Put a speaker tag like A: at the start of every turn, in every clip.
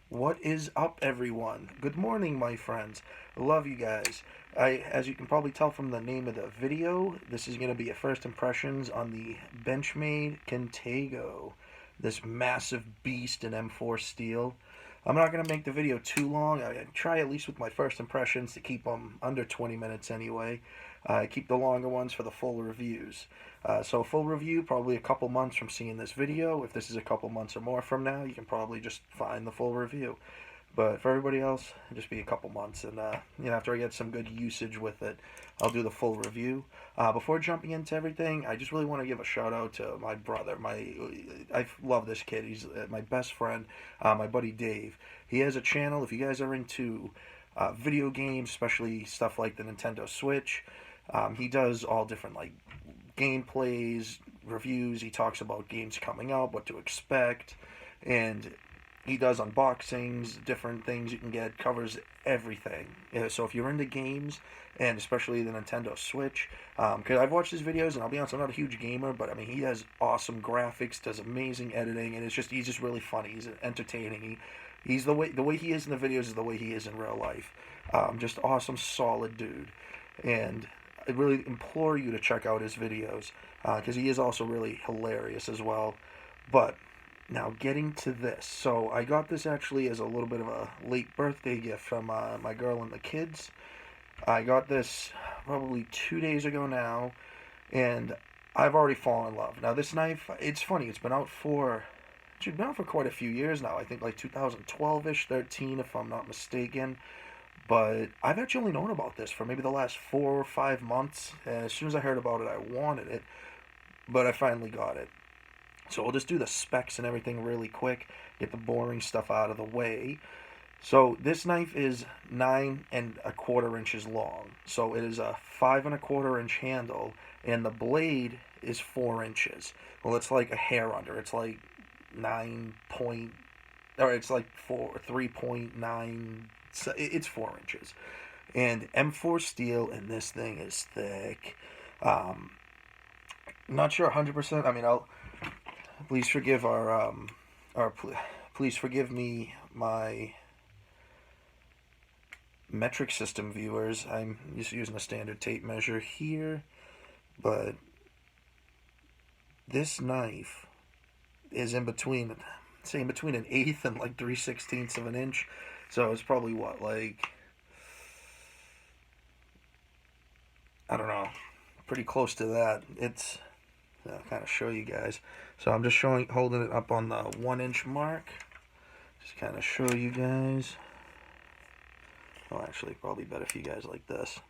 A: What is up, everyone? Good morning, my friends. I love you guys. As you can probably tell from the name of the video, this is going to be a first impressions on the Benchmade Contego, this massive beast in M4 steel. I'm not going to make the video too long. I try at least with my first impressions to keep them under 20 minutes anyway. I keep the longer ones for the full reviews. So full review probably a couple months from seeing this video. If this is a couple months or more from now, you can probably just find the full review. But for everybody else, it'll just be a couple months, and after I get some good usage with it, I'll do the full review. Before jumping into everything, I just really want to give a shout out to my brother. I love this kid. He's my best friend, my buddy Dave. He has a channel. If you guys are into video games, especially stuff like the Nintendo Switch, he does all different like gameplays, reviews. He talks about games coming out, what to expect, and he does unboxings, different things you can get, covers everything. So if you're into games, and especially the Nintendo Switch, because I've watched his videos, and I'll be honest, I'm not a huge gamer, but I mean, he has awesome graphics, does amazing editing, and he's just really funny. He's entertaining. He's the way he is in the videos is the way he is in real life. Just awesome, solid dude, and I really implore you to check out his videos because he is also really hilarious as well. But now, getting to this. So, I got this actually as a little bit of a late birthday gift from my girl and the kids. I got this probably 2 days ago now, and I've already fallen in love. Now, this knife, it's funny, it's been out for quite a few years now. I think like 2012 ish, 13, if I'm not mistaken. But I've actually only known about this for maybe the last 4 or 5 months. And as soon as I heard about it, I wanted it, but I finally got it. So we'll just do the specs and everything really quick, get the boring stuff out of the way. So this knife is 9¼ inches long. So it is a 5¼ inch handle, and the blade is 4 inches. Well, it's like a hair under. It's like 9 point, or it's like 3.9. It's 4 inches, and M4 steel, and this thing is thick. Um, not sure 100%. I mean, I'll please forgive please forgive me, my metric system viewers. I'm just using a standard tape measure here, but this knife is in between an eighth and like 3/16 of an inch. So it's probably what, like, I don't know, pretty close to that. I'll kind of show you guys. So I'm just holding it up on the 1 inch mark. Just kind of show you guys. Well, actually, probably better if you guys like this.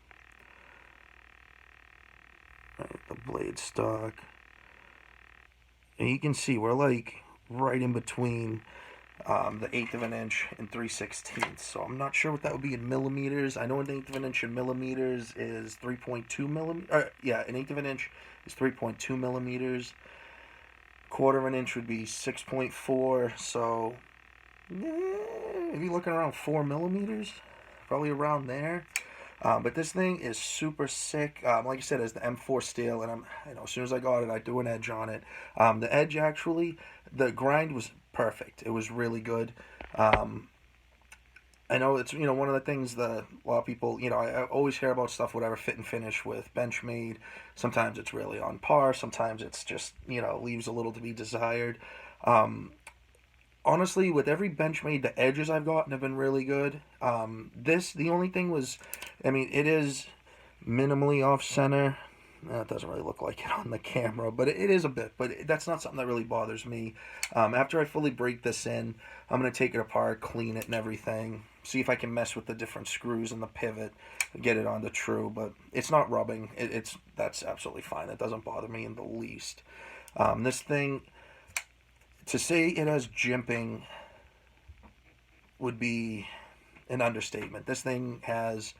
A: Right, the blade stock. And you can see we're like right in between the eighth of an inch and 3/16. So I'm not sure what that would be in millimeters. I know an eighth of an inch in millimeters is 3.2 millimeters. Yeah, an eighth of an inch is 3.2 millimeters. Quarter of an inch would be 6.4. So maybe looking around 4 millimeters, probably around there. But this thing is super sick. Like I said, it's the M4 steel, and as soon as I got it, I threw an edge on it. The edge actually, the grind was perfect. It was really good. I know it's one of the things that a lot of people I always hear about stuff, whatever fit and finish with Benchmade. Sometimes it's really on par. Sometimes it's just leaves a little to be desired. Honestly, with every Benchmade, the edges I've gotten have been really good. The only thing was, I mean, it is minimally off center. It doesn't really look like it on the camera, but it is a bit. But that's not something that really bothers me. After I fully break this in, I'm going to take it apart, clean it and everything. See if I can mess with the different screws and the pivot, get it onto true. But it's not rubbing. That's absolutely fine. It doesn't bother me in the least. This thing, to say it has jimping would be an understatement. This thing has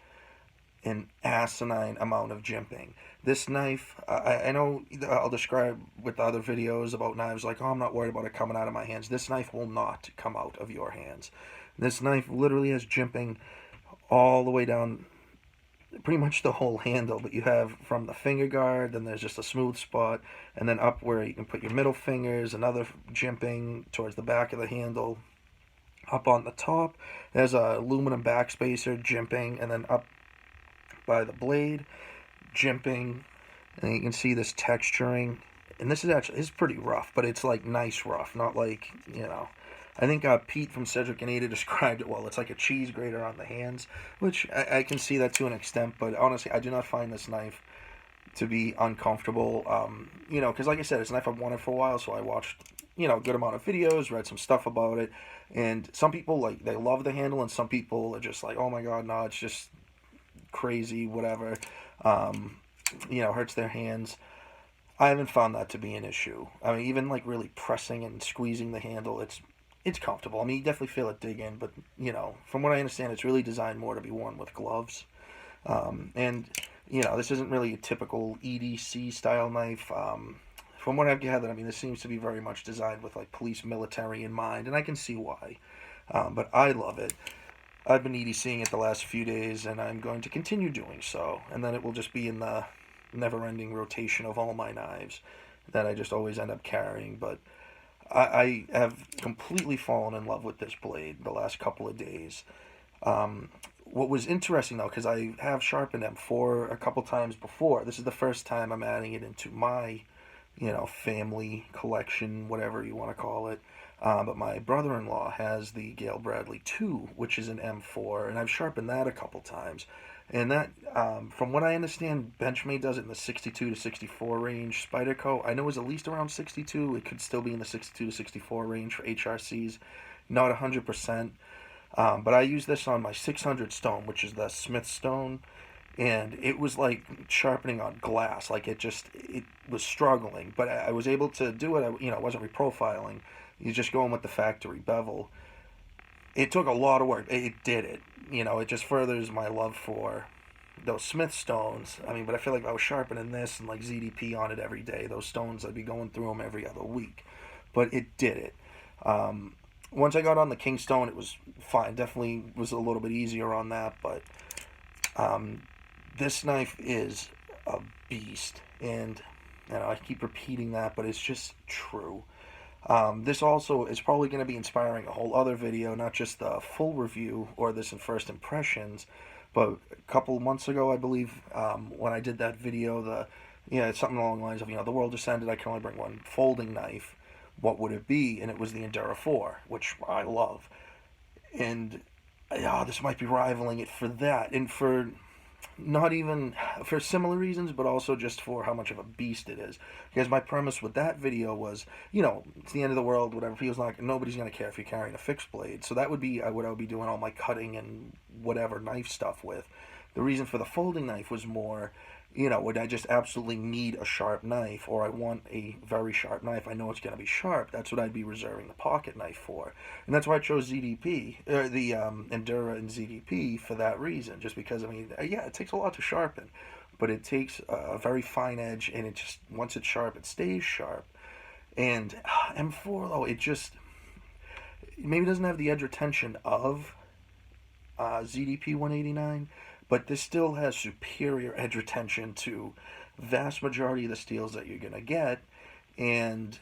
A: an asinine amount of jimping. This knife, I know I'll describe with other videos about knives, like, oh, I'm not worried about it coming out of my hands. This knife will not come out of your hands. This knife literally has jimping all the way down pretty much the whole handle, but you have from the finger guard, then there's just a smooth spot, and then up where you can put your middle fingers, another jimping towards the back of the handle. Up on the top, there's a aluminum backspacer, jimping, and then up by the blade, jimping, and you can see this texturing. And this is actually, it's pretty rough, but it's like nice rough, not like, I think Pete from Cedric and Ada described it well. It's like a cheese grater on the hands, which I can see that to an extent, but honestly, I do not find this knife to be uncomfortable. Because like I said, it's a knife I've wanted for a while, so I watched, a good amount of videos, read some stuff about it, and some people, like, they love the handle, and some people are just like, oh my god, no, it's just crazy, whatever, hurts their hands. I haven't found that to be an issue. I mean, even like really pressing and squeezing the handle, it's comfortable. I mean, you definitely feel it dig in, but from what I understand, it's really designed more to be worn with gloves. And this isn't really a typical EDC style knife. From what I've gathered, I mean, this seems to be very much designed with like police military in mind, and I can see why. But I love it. I've been EDCing it the last few days, and I'm going to continue doing so. And then it will just be in the never-ending rotation of all my knives that I just always end up carrying. But I have completely fallen in love with this blade the last couple of days. What was interesting, though, because I have sharpened M4 a couple times before, this is the first time I'm adding it into my, family collection, whatever you want to call it. But my brother-in-law has the Gale Bradley 2, which is an M4, and I've sharpened that a couple times. And that, from what I understand, Benchmade does it in the 62 to 64 range. Spyderco, I know, is at least around 62. It could still be in the 62 to 64 range for HRCs. Not 100%. But I use this on my 600 stone, which is the Smith stone. And it was like sharpening on glass. Like it was struggling. But I was able to do it. I wasn't reprofiling. You're just going with the factory bevel. It took a lot of work. It did it. It just furthers my love for those Smith stones. I mean, but I feel like if I was sharpening this and like ZDP on it every day, those stones, I'd be going through them every other week. But it did it. Once I got on the Kingstone, it was fine. Definitely was a little bit easier on that. But this knife is a beast. And I keep repeating that, but it's just true. This also is probably going to be inspiring a whole other video, not just the full review or this in first impressions, but a couple months ago, I believe, when I did that video, it's something along the lines of, the world just ended, I can only bring one folding knife. What would it be? And it was the Endura 4, which I love. And this might be rivaling it for that, and for not even for similar reasons, but also just for how much of a beast it is. Because my premise with that video was, it's the end of the world, whatever. Feels like nobody's going to care if you're carrying a fixed blade. So that would be what I would be doing all my cutting and whatever knife stuff with. The reason for the folding knife was more, would I just absolutely need a sharp knife, or I want a very sharp knife, I know it's going to be sharp, that's what I'd be reserving the pocket knife for. And that's why I chose ZDP, the Endura and ZDP for that reason, just because, it takes a lot to sharpen, but it takes a very fine edge, and it just, once it's sharp, it stays sharp. And M4, though, it maybe doesn't have the edge retention of ZDP 189, but this still has superior edge retention to vast majority of the steels that you're going to get, and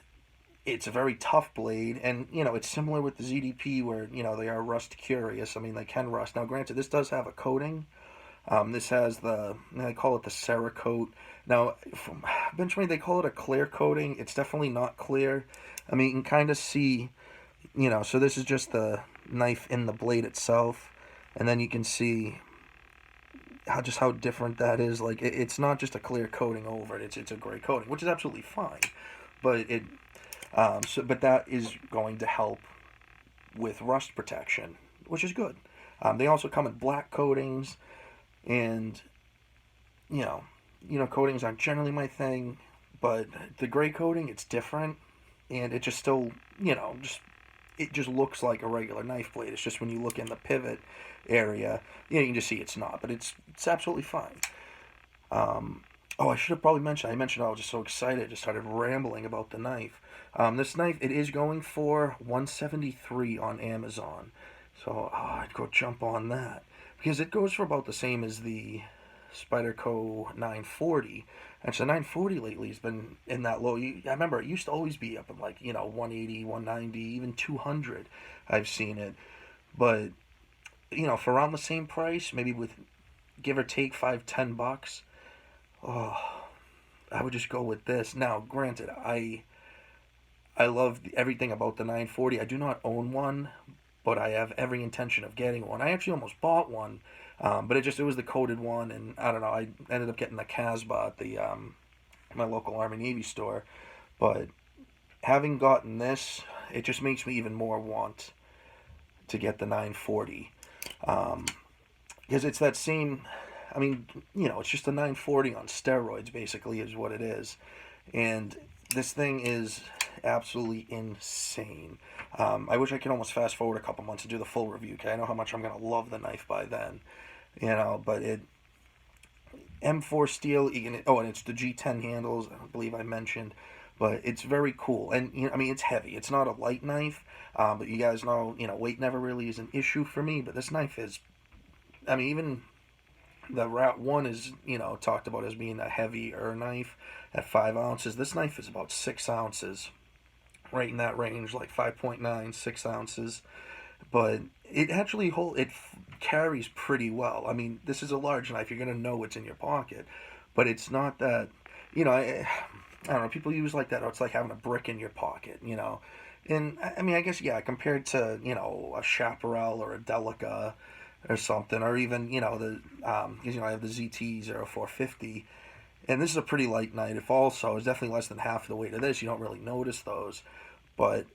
A: it's a very tough blade, and, it's similar with the ZDP where, they are rust curious. I mean, they can rust. Now, granted, this does have a coating. This has they call it the Cerakote. Now, from Benchmade, they call it a clear coating. It's definitely not clear. I mean, you can kind of see, so this is just the knife in the blade itself, and then you can see how different that is. Like, it's not just a clear coating over it. It's a gray coating, which is absolutely fine. But but that is going to help with rust protection, which is good. They also come in black coatings, and coatings aren't generally my thing, but the gray coating, it's different, and it just still, it just looks like a regular knife blade. It's just when you look in the pivot area, you can just see it's not, but it's absolutely fine. I should have probably mentioned, I was just so excited, just started rambling about the knife. This knife, it is going for $173 on Amazon, so I'd go jump on that, because it goes for about the same as the Spyderco 940. Actually, the 940 lately has been in that low. I remember it used to always be up in 180, 190, even 200. I've seen it. But for around the same price, maybe with give or take $5-10, oh, I would just go with this. Now, granted, I love everything about the 940. I do not own one, but I have every intention of getting one. I actually almost bought one, but it was the coated one, and I don't know. I ended up getting the Casbah at the my local Army Navy store, but having gotten this, it just makes me even more want to get the 940, because it's that same. I mean, it's just a 940 on steroids, basically, is what it is, and this thing is absolutely insane. I wish I could almost fast forward a couple months and do the full review, because I know how much I'm gonna love the knife by then. But it M4 steel. And it's the G10 handles. I believe I mentioned, but it's very cool. And I mean, it's heavy. It's not a light knife, but you guys know, weight never really is an issue for me. But this knife is. I mean, even the Rat 1 is, talked about as being a heavier knife at 5 ounces. This knife is about 6 ounces, right in that range, like 5.9, 6 ounces. But it actually carries pretty well. I mean, this is a large knife. You're going to know it's in your pocket. But it's not that, I don't know, people use like that, oh, it's like having a brick in your pocket, And, I mean, I guess, yeah, compared to, a Chaparral or a Delica or something, or even because I have the ZT-0450, and this is a pretty light knife. Also, it's definitely less than half the weight of this. You don't really notice those, but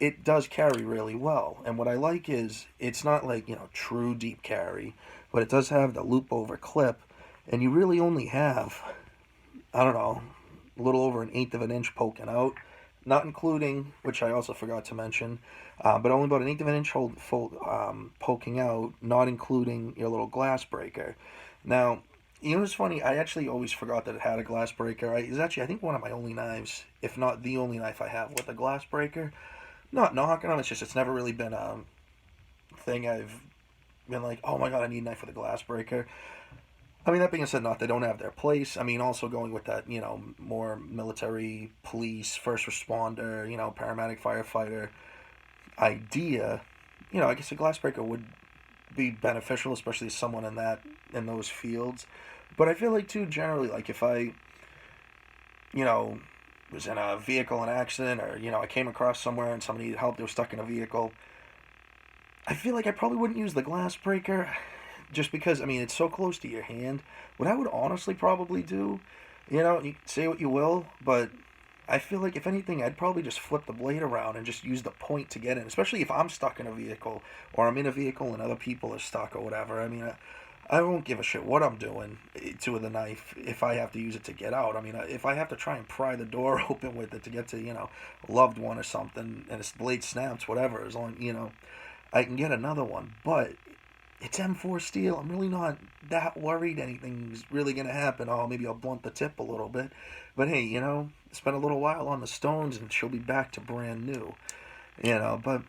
A: it does carry really well. And what I like is it's not like true deep carry, but it does have the loop over clip, and you really only have, I don't know, a little over an eighth of an inch poking out, not including, which I also forgot to mention, but only about an eighth of an inch poking out, not including your little glass breaker. Now, it's funny, I actually always forgot that it had a glass breaker. It's actually, I think, one of my only knives, if not the only knife I have with a glass breaker. Not knocking on, it's never really been a thing I've been like, oh my god, I need a knife with a glass breaker. I mean, that being said, not they don't have their place. I mean, also going with that, more military, police, first responder, paramedic, firefighter idea, I guess a glass breaker would be beneficial, especially someone in those fields. But I feel like too, generally, like if I, was in a vehicle in an accident, or I came across somewhere and somebody needed help, they were stuck in a vehicle, I feel like I probably wouldn't use the glass breaker, just because, I mean, it's so close to your hand. What I would honestly probably do, you say what you will, but I feel like if anything, I'd probably just flip the blade around and just use the point to get in, especially if I'm stuck in a vehicle, or I'm in a vehicle and other people are stuck or whatever. I mean, I won't give a shit what I'm doing to the knife if I have to use it to get out. I mean, if I have to try and pry the door open with it to get to, a loved one or something, and its blade snaps, whatever, as long, I can get another one. But it's M4 steel. I'm really not that worried anything's really going to happen. Oh, maybe I'll blunt the tip a little bit. But hey, spend a little while on the stones and she'll be back to brand new. But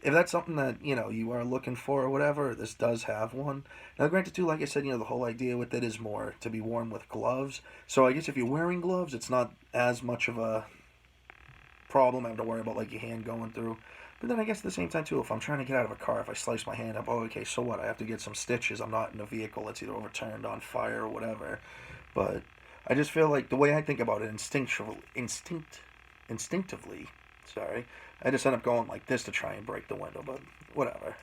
A: if that's something that, you are looking for or whatever, this does have one. Now, granted, too, like I said, the whole idea with it is more to be worn with gloves. So I guess if you're wearing gloves, it's not as much of a problem. I have to worry about, like, your hand going through. But then I guess at the same time, too, if I'm trying to get out of a car, if I slice my hand up, oh, okay, so what? I have to get some stitches. I'm not in a vehicle that's either overturned, on fire, or whatever. But I just feel like the way I think about it instinctively, sorry, I just end up going like this to try and break the window, but whatever.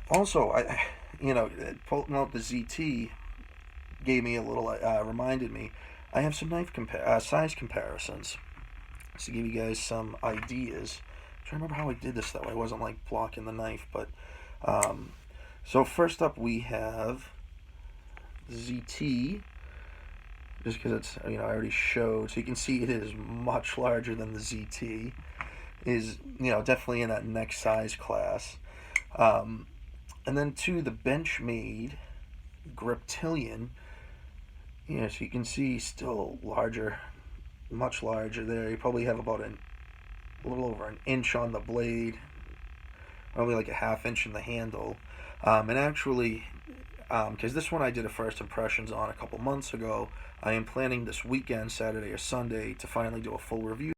A: Also, pulling out the ZT gave me a little, reminded me, I have some size comparisons to give you guys some ideas. I'm trying to remember how I did this though. I wasn't like blocking the knife, but so first up we have ZT, just because it's I already showed, so you can see it is much larger than the ZT. Is definitely in that next size class, and then to the Benchmade Griptilian. So you can see still larger, much larger there. You probably have about a little over an inch on the blade, probably like a half inch in the handle. And actually, because this one I did a first impressions on a couple months ago, I am planning this weekend, Saturday or Sunday, to finally do a full review.